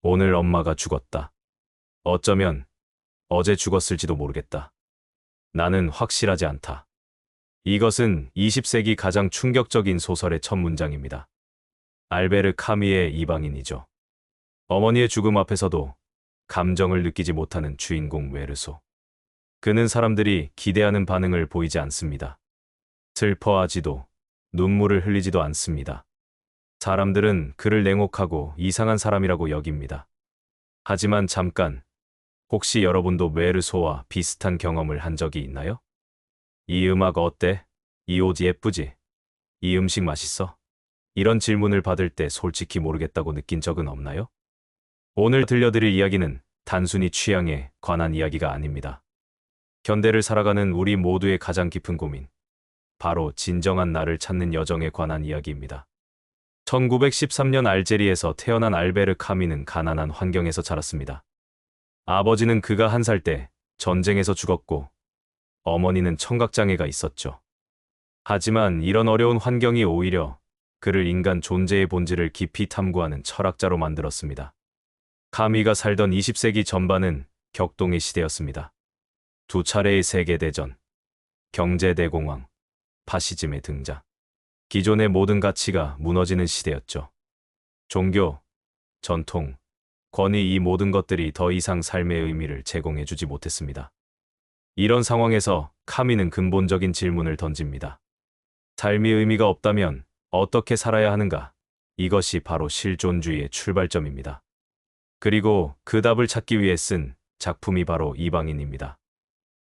오늘 엄마가 죽었다. 어쩌면 어제 죽었을지도 모르겠다. 나는 확실하지 않다. 이것은 20세기 가장 충격적인 소설의 첫 문장입니다. 알베르 카미의 이방인이죠. 어머니의 죽음 앞에서도 감정을 느끼지 못하는 주인공 메르소. 그는 사람들이 기대하는 반응을 보이지 않습니다. 슬퍼하지도 눈물을 흘리지도 않습니다. 사람들은 그를 냉혹하고 이상한 사람이라고 여깁니다. 하지만 잠깐, 혹시 여러분도 메르소와 비슷한 경험을 한 적이 있나요? 이 음악 어때? 이 옷 예쁘지? 이 음식 맛있어? 이런 질문을 받을 때 솔직히 모르겠다고 느낀 적은 없나요? 오늘 들려드릴 이야기는 단순히 취향에 관한 이야기가 아닙니다. 현대를 살아가는 우리 모두의 가장 깊은 고민, 바로 진정한 나를 찾는 여정에 관한 이야기입니다. 1913년 알제리에서 태어난 알베르 카미는 가난한 환경에서 자랐습니다. 아버지는 그가 1살 때 전쟁에서 죽었고, 어머니는 청각장애가 있었죠. 하지만 이런 어려운 환경이 오히려 그를 인간 존재의 본질을 깊이 탐구하는 철학자로 만들었습니다. 카미가 살던 20세기 전반은 격동의 시대였습니다. 2차례의 세계대전, 경제대공황, 파시즘의 등장. 기존의 모든 가치가 무너지는 시대였죠. 종교, 전통, 권위, 이 모든 것들이 더 이상 삶의 의미를 제공해주지 못했습니다. 이런 상황에서 카미는 근본적인 질문을 던집니다. 삶이 의미가 없다면 어떻게 살아야 하는가? 이것이 바로 실존주의의 출발점입니다. 그리고 그 답을 찾기 위해 쓴 작품이 바로 이방인입니다.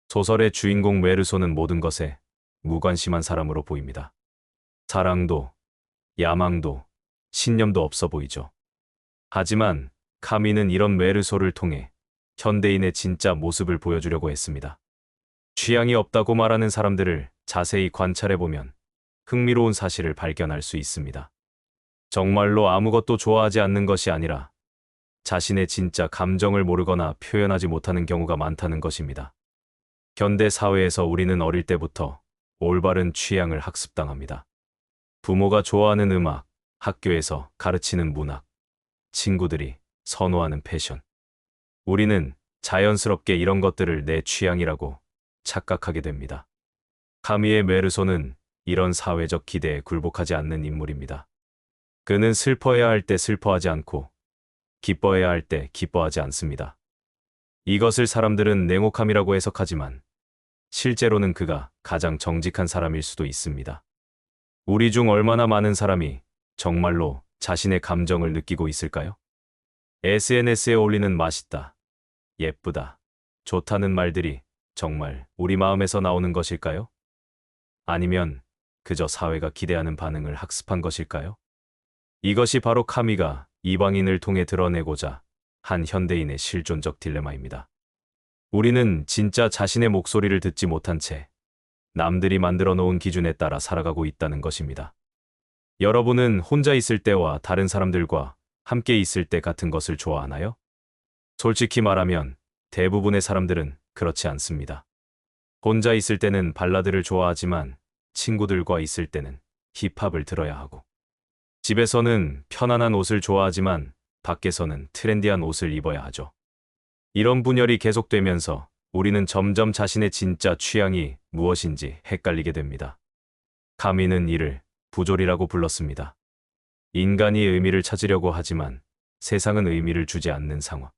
소설의 주인공 메르소는 모든 것에 무관심한 사람으로 보입니다. 사랑도, 야망도, 신념도 없어 보이죠. 하지만 카미는 이런 메르소를 통해 현대인의 진짜 모습을 보여주려고 했습니다. 취향이 없다고 말하는 사람들을 자세히 관찰해보면 흥미로운 사실을 발견할 수 있습니다. 정말로 아무것도 좋아하지 않는 것이 아니라 자신의 진짜 감정을 모르거나 표현하지 못하는 경우가 많다는 것입니다. 현대 사회에서 우리는 어릴 때부터 올바른 취향을 학습당합니다. 부모가 좋아하는 음악, 학교에서 가르치는 문학, 친구들이 선호하는 패션. 우리는 자연스럽게 이런 것들을 내 취향이라고 착각하게 됩니다. 카미의 메르소는 이런 사회적 기대에 굴복하지 않는 인물입니다. 그는 슬퍼해야 할 때 슬퍼하지 않고 기뻐해야 할 때 기뻐하지 않습니다. 이것을 사람들은 냉혹함이라고 해석하지만 실제로는 그가 가장 정직한 사람일 수도 있습니다. 우리 중 얼마나 많은 사람이 정말로 자신의 감정을 느끼고 있을까요? SNS에 올리는 맛있다, 예쁘다, 좋다는 말들이 정말 우리 마음에서 나오는 것일까요? 아니면 그저 사회가 기대하는 반응을 학습한 것일까요? 이것이 바로 카미가 이방인을 통해 드러내고자 한 현대인의 실존적 딜레마입니다. 우리는 진짜 자신의 목소리를 듣지 못한 채 남들이 만들어 놓은 기준에 따라 살아가고 있다는 것입니다. 여러분은 혼자 있을 때와 다른 사람들과 함께 있을 때 같은 것을 좋아하나요? 솔직히 말하면 대부분의 사람들은 그렇지 않습니다. 혼자 있을 때는 발라드를 좋아하지만 친구들과 있을 때는 힙합을 들어야 하고, 집에서는 편안한 옷을 좋아하지만 밖에서는 트렌디한 옷을 입어야 하죠. 이런 분열이 계속되면서 우리는 점점 자신의 진짜 취향이 무엇인지 헷갈리게 됩니다. 카미는 이를 부조리라고 불렀습니다. 인간이 의미를 찾으려고 하지만 세상은 의미를 주지 않는 상황.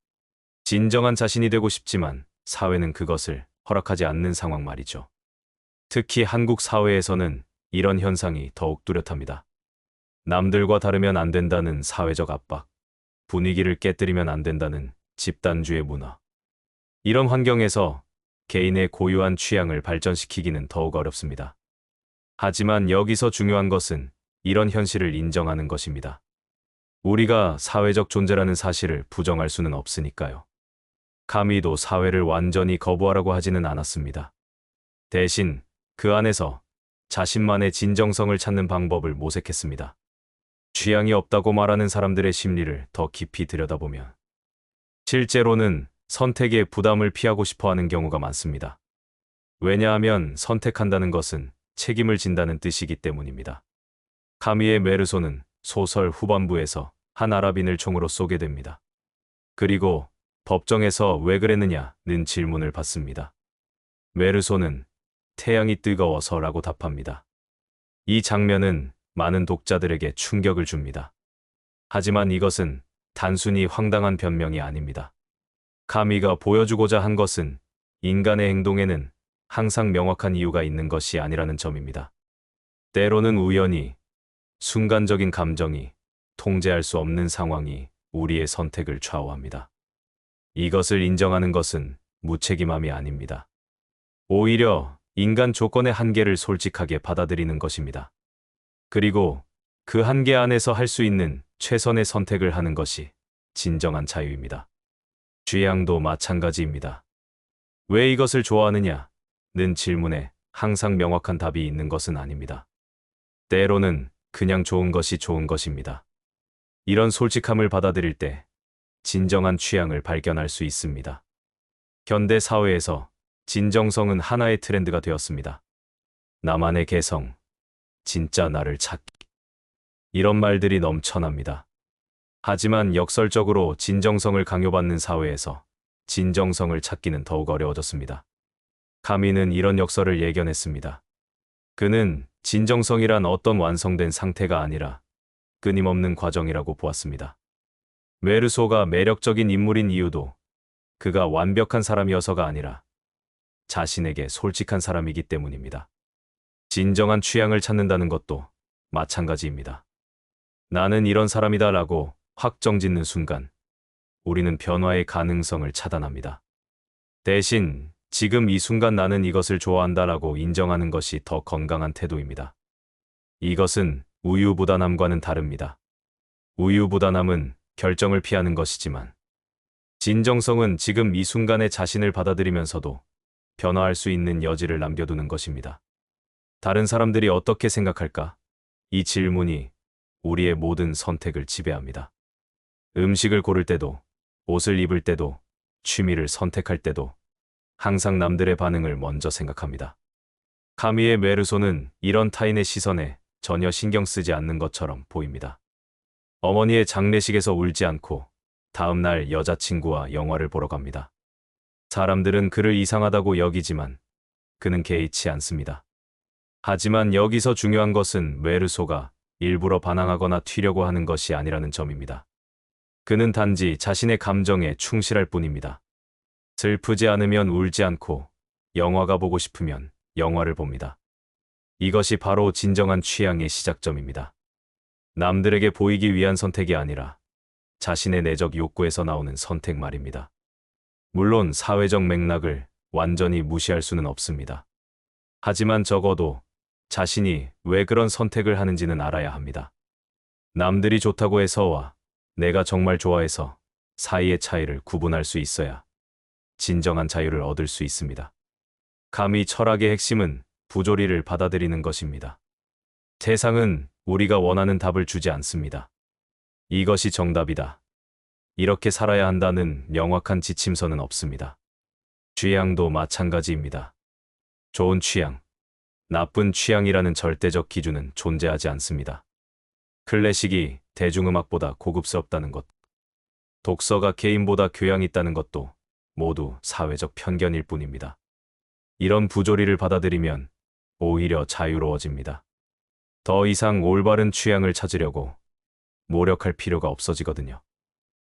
진정한 자신이 되고 싶지만 사회는 그것을 허락하지 않는 상황 말이죠. 특히 한국 사회에서는 이런 현상이 더욱 뚜렷합니다. 남들과 다르면 안 된다는 사회적 압박, 분위기를 깨뜨리면 안 된다는 집단주의 문화. 이런 환경에서 개인의 고유한 취향을 발전시키기는 더욱 어렵습니다. 하지만 여기서 중요한 것은 이런 현실을 인정하는 것입니다. 우리가 사회적 존재라는 사실을 부정할 수는 없으니까요. 카미도 사회를 완전히 거부하라고 하지는 않았습니다. 대신 그 안에서 자신만의 진정성을 찾는 방법을 모색했습니다. 취향이 없다고 말하는 사람들의 심리를 더 깊이 들여다보면 실제로는 선택의 부담을 피하고 싶어하는 경우가 많습니다. 왜냐하면 선택한다는 것은 책임을 진다는 뜻이기 때문입니다. 카미의 메르소는 소설 후반부에서 한 아랍인을 총으로 쏘게 됩니다. 그리고 법정에서 왜 그랬느냐는 질문을 받습니다. 메르소는 태양이 뜨거워서라고 답합니다. 이 장면은 많은 독자들에게 충격을 줍니다. 하지만 이것은 단순히 황당한 변명이 아닙니다. 카미가 보여주고자 한 것은 인간의 행동에는 항상 명확한 이유가 있는 것이 아니라는 점입니다. 때로는 우연히, 순간적인 감정이, 통제할 수 없는 상황이 우리의 선택을 좌우합니다. 이것을 인정하는 것은 무책임함이 아닙니다. 오히려 인간 조건의 한계를 솔직하게 받아들이는 것입니다. 그리고 그 한계 안에서 할 수 있는 최선의 선택을 하는 것이 진정한 자유입니다. 취향도 마찬가지입니다. 왜 이것을 좋아하느냐는 질문에 항상 명확한 답이 있는 것은 아닙니다. 때로는 그냥 좋은 것이 좋은 것입니다. 이런 솔직함을 받아들일 때 진정한 취향을 발견할 수 있습니다. 현대 사회에서 진정성은 하나의 트렌드가 되었습니다. 나만의 개성, 진짜 나를 찾기. 이런 말들이 넘쳐납니다. 하지만 역설적으로 진정성을 강요받는 사회에서 진정성을 찾기는 더욱 어려워졌습니다. 카미는 이런 역설을 예견했습니다. 그는 진정성이란 어떤 완성된 상태가 아니라 끊임없는 과정이라고 보았습니다. 메르소가 매력적인 인물인 이유도 그가 완벽한 사람이어서가 아니라 자신에게 솔직한 사람이기 때문입니다. 진정한 취향을 찾는다는 것도 마찬가지입니다. 나는 이런 사람이다 라고 확정짓는 순간 우리는 변화의 가능성을 차단합니다. 대신 지금 이 순간 나는 이것을 좋아한다 라고 인정하는 것이 더 건강한 태도입니다. 이것은 우유부단함과는 다릅니다. 우유부단함은 결정을 피하는 것이지만 진정성은 지금 이 순간의 자신을 받아들이면서도 변화할 수 있는 여지를 남겨두는 것입니다. 다른 사람들이 어떻게 생각할까? 이 질문이 우리의 모든 선택을 지배합니다. 음식을 고를 때도, 옷을 입을 때도, 취미를 선택할 때도 항상 남들의 반응을 먼저 생각합니다. 카미의 메르소는 이런 타인의 시선에 전혀 신경 쓰지 않는 것처럼 보입니다. 어머니의 장례식에서 울지 않고 다음 날 여자친구와 영화를 보러 갑니다. 사람들은 그를 이상하다고 여기지만 그는 개의치 않습니다. 하지만 여기서 중요한 것은 메르소가 일부러 반항하거나 튀려고 하는 것이 아니라는 점입니다. 그는 단지 자신의 감정에 충실할 뿐입니다. 슬프지 않으면 울지 않고 영화가 보고 싶으면 영화를 봅니다. 이것이 바로 진정한 취향의 시작점입니다. 남들에게 보이기 위한 선택이 아니라 자신의 내적 욕구에서 나오는 선택 말입니다. 물론 사회적 맥락을 완전히 무시할 수는 없습니다. 하지만 적어도 자신이 왜 그런 선택을 하는지는 알아야 합니다. 남들이 좋다고 해서와 내가 정말 좋아해서 사이의 차이를 구분할 수 있어야 진정한 자유를 얻을 수 있습니다. 카미 철학의 핵심은 부조리를 받아들이는 것입니다. 세상은 우리가 원하는 답을 주지 않습니다. 이것이 정답이다. 이렇게 살아야 한다는 명확한 지침서는 없습니다. 취향도 마찬가지입니다. 좋은 취향, 나쁜 취향이라는 절대적 기준은 존재하지 않습니다. 클래식이 대중음악보다 고급스럽다는 것, 독서가 개인보다 교養있다는 것도 모두 사회적 편견일 뿐입니다. 이런 부조리를 받아들이면 오히려 자유로워집니다. 더 이상 올바른 취향을 찾으려고 노력할 필요가 없어지거든요.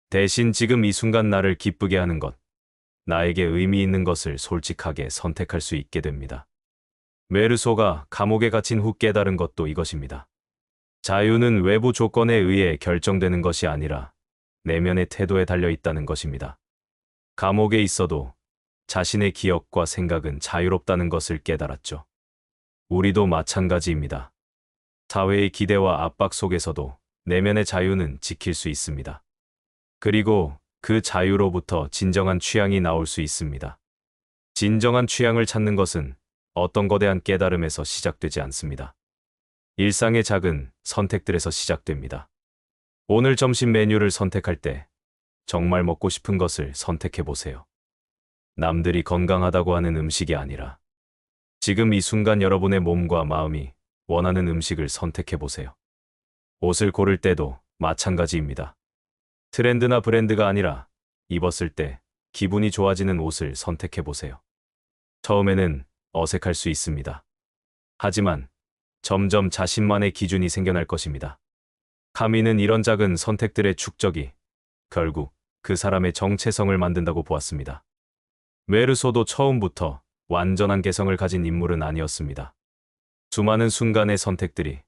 대신 지금 이 순간 나를 기쁘게 하는 것, 나에게 의미 있는 것을 솔직하게 선택할 수 있게 됩니다. 메르소가 감옥에 갇힌 후 깨달은 것도 이것입니다. 자유는 외부 조건에 의해 결정되는 것이 아니라 내면의 태도에 달려 있다는 것입니다. 감옥에 있어도 자신의 기억과 생각은 자유롭다는 것을 깨달았죠. 우리도 마찬가지입니다. 사회의 기대와 압박 속에서도 내면의 자유는 지킬 수 있습니다. 그리고 그 자유로부터 진정한 취향이 나올 수 있습니다. 진정한 취향을 찾는 것은 어떤 거대한 깨달음에서 시작되지 않습니다. 일상의 작은 선택들에서 시작됩니다. 오늘 점심 메뉴를 선택할 때 정말 먹고 싶은 것을 선택해 보세요. 남들이 건강하다고 하는 음식이 아니라 지금 이 순간 여러분의 몸과 마음이 원하는 음식을 선택해 보세요. 옷을 고를 때도 마찬가지입니다. 트렌드나 브랜드가 아니라 입었을 때 기분이 좋아지는 옷을 선택해 보세요. 처음에는 어색할 수 있습니다. 하지만 점점 자신만의 기준이 생겨날 것입니다. 카미는 이런 작은 선택들의 축적이 결국 그 사람의 정체성을 만든다고 보았습니다. 메르소도 처음부터 완전한 개성을 가진 인물은 아니었습니다. 수많은 순간의 선택들이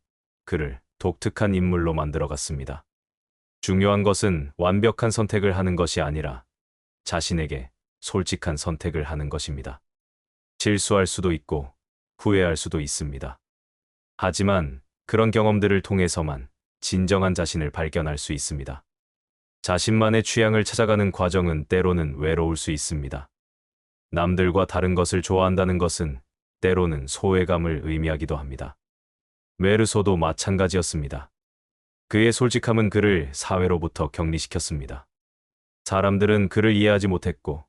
그를 독특한 인물로 만들어갔습니다. 중요한 것은 완벽한 선택을 하는 것이 아니라 자신에게 솔직한 선택을 하는 것입니다. 실수할 수도 있고 후회할 수도 있습니다. 하지만 그런 경험들을 통해서만 진정한 자신을 발견할 수 있습니다. 자신만의 취향을 찾아가는 과정은 때로는 외로울 수 있습니다. 남들과 다른 것을 좋아한다는 것은 때로는 소외감을 의미하기도 합니다. 메르소도 마찬가지였습니다. 그의 솔직함은 그를 사회로부터 격리시켰습니다. 사람들은 그를 이해하지 못했고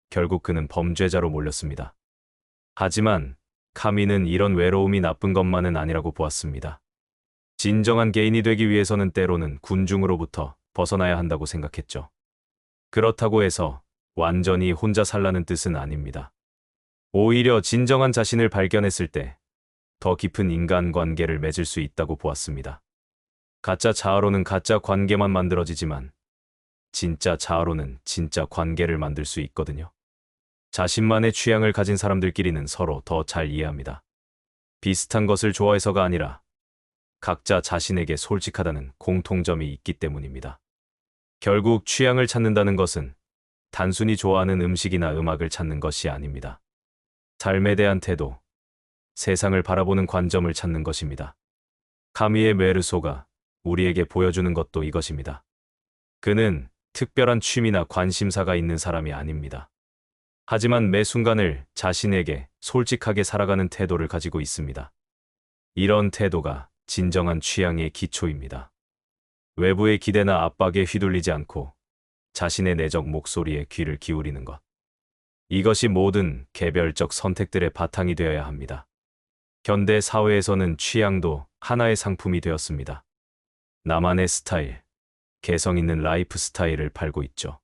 결국 그는 범죄자로 몰렸습니다. 하지만 카미는 이런 외로움이 나쁜 것만은 아니라고 보았습니다. 진정한 개인이 되기 위해서는 때로는 군중으로부터 벗어나야 한다고 생각했죠. 그렇다고 해서 완전히 혼자 살라는 뜻은 아닙니다. 오히려 진정한 자신을 발견했을 때 더 깊은 인간관계를 맺을 수 있다고 보았습니다. 가짜 자아로는 가짜 관계만 만들어지지만 진짜 자아로는 진짜 관계를 만들 수 있거든요. 자신만의 취향을 가진 사람들끼리는 서로 더 잘 이해합니다. 비슷한 것을 좋아해서가 아니라 각자 자신에게 솔직하다는 공통점이 있기 때문입니다. 결국 취향을 찾는다는 것은 단순히 좋아하는 음식이나 음악을 찾는 것이 아닙니다. 삶에 대한 태도, 세상을 바라보는 관점을 찾는 것입니다. 카미의 메르소가 우리에게 보여주는 것도 이것입니다. 그는 특별한 취미나 관심사가 있는 사람이 아닙니다. 하지만 매 순간을 자신에게 솔직하게 살아가는 태도를 가지고 있습니다. 이런 태도가 진정한 취향의 기초입니다. 외부의 기대나 압박에 휘둘리지 않고 자신의 내적 목소리에 귀를 기울이는 것. 이것이 모든 개별적 선택들의 바탕이 되어야 합니다. 현대 사회에서는 취향도 하나의 상품이 되었습니다. 나만의 스타일, 개성 있는 라이프 스타일을 팔고 있죠.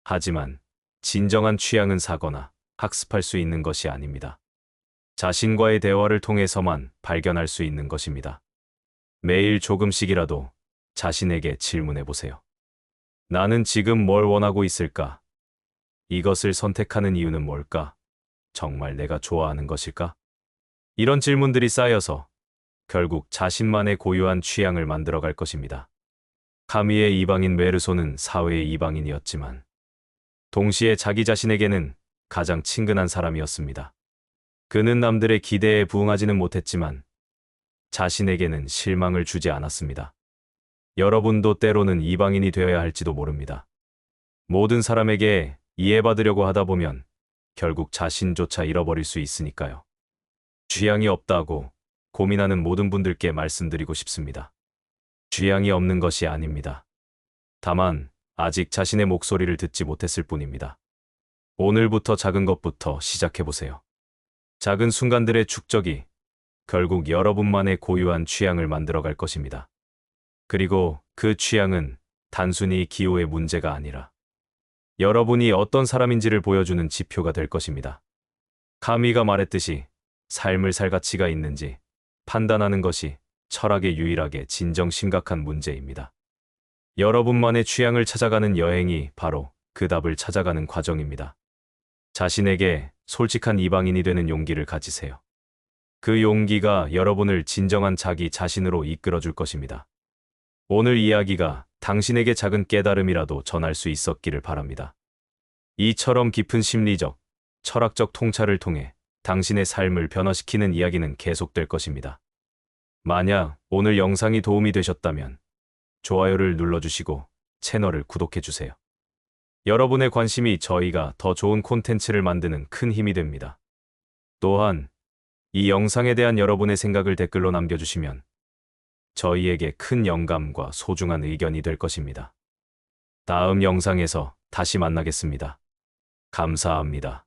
하지만 진정한 취향은 사거나 학습할 수 있는 것이 아닙니다. 자신과의 대화를 통해서만 발견할 수 있는 것입니다. 매일 조금씩이라도 자신에게 질문해 보세요. 나는 지금 뭘 원하고 있을까? 이것을 선택하는 이유는 뭘까? 정말 내가 좋아하는 것일까? 이런 질문들이 쌓여서 결국 자신만의 고유한 취향을 만들어갈 것입니다. 카미의 이방인 메르소는 사회의 이방인이었지만 동시에 자기 자신에게는 가장 친근한 사람이었습니다. 그는 남들의 기대에 부응하지는 못했지만 자신에게는 실망을 주지 않았습니다. 여러분도 때로는 이방인이 되어야 할지도 모릅니다. 모든 사람에게 이해받으려고 하다 보면 결국 자신조차 잃어버릴 수 있으니까요. 취향이 없다고 고민하는 모든 분들께 말씀드리고 싶습니다. 취향이 없는 것이 아닙니다. 다만 아직 자신의 목소리를 듣지 못했을 뿐입니다. 오늘부터 작은 것부터 시작해보세요. 작은 순간들의 축적이 결국 여러분만의 고유한 취향을 만들어갈 것입니다. 그리고 그 취향은 단순히 기호의 문제가 아니라 여러분이 어떤 사람인지를 보여주는 지표가 될 것입니다. 카미가 말했듯이 삶을 살 가치가 있는지 판단하는 것이 철학의 유일하게 진정 심각한 문제입니다. 여러분만의 취향을 찾아가는 여행이 바로 그 답을 찾아가는 과정입니다. 자신에게 솔직한 이방인이 되는 용기를 가지세요. 그 용기가 여러분을 진정한 자기 자신으로 이끌어줄 것입니다. 오늘 이야기가 당신에게 작은 깨달음이라도 전할 수 있었기를 바랍니다. 이처럼 깊은 심리적, 철학적 통찰을 통해 당신의 삶을 변화시키는 이야기는 계속될 것입니다. 만약 오늘 영상이 도움이 되셨다면 좋아요를 눌러주시고 채널을 구독해주세요. 여러분의 관심이 저희가 더 좋은 콘텐츠를 만드는 큰 힘이 됩니다. 또한 이 영상에 대한 여러분의 생각을 댓글로 남겨주시면 저희에게 큰 영감과 소중한 의견이 될 것입니다. 다음 영상에서 다시 만나겠습니다. 감사합니다.